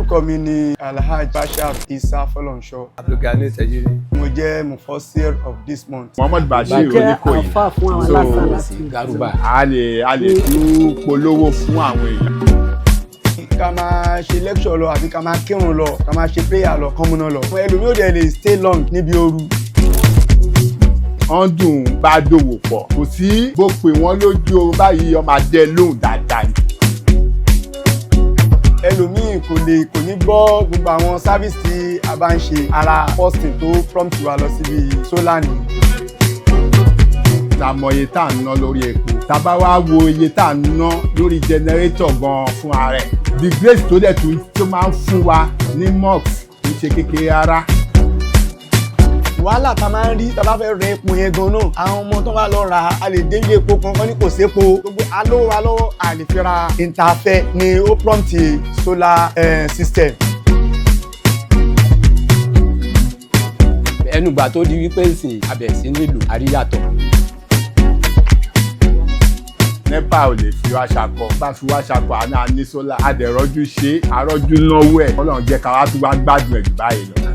orúkọ mi ni Alhaji Bashar Isa Fọlọ́nṣọ́. Abdulgani Tejiri. Mo jẹ́ Mufasir of this month. Muhammad Bashir Oníkòyí. Àfáà fún àwọn aláṣà láti Garuba. A lè tún polówó fún àwọn èèyàn. Ká máa ṣe lecture lọ àbí ká máa kírun lọ, ká máa ṣe prayer lọ, kọ́múná lọ. Fún ẹlòmíì ò dẹ̀ lè stay long níbi ooru. Wọ́n dùn bá dòwò pọ̀. Kò sí bó pè wọ́n lójú oorun báyìí ọmọ adé lóhùn dáadáa ni. Ẹlòmíì kò ní gbọ́ gbogbo àwọn service tí a bá ń ṣe. Ara first thing tó prompt wa lọ síbi solar ni. Ta mọ iye tá à ń ná lórí epo. Tá bá wá wo iye tá à ń ná lórí generator gan fún ara ẹ̀. The grace tó dẹ̀ tó máa ń fún wa ní Mosque kì í ṣe kékeré rárá. Wàhálà tá máa ń rí tá bá fẹ́ rẹ epo yẹn gan náà. Àwọn ọmọ tó bá lọ rà á lè dé ilé epo kankan ní kò sépo. Gbogbo alówó wa lọ́wọ́ a lè fi ra ìntàfẹ́ ni ó prompt solar system. Ẹnugbà tó di wípé ìsìn abẹ̀sí nílùú àríyàtọ̀. NEPA ò lè fi wá ṣakọ. Bá fi wá ṣakọ àná ní solar. Adẹ̀rọ́jú ṣe àrọ́jú náwó ẹ̀. Ọlọ́run jẹ́ ká wá tún wá gbádùn ẹ̀ jù báyìí lọ.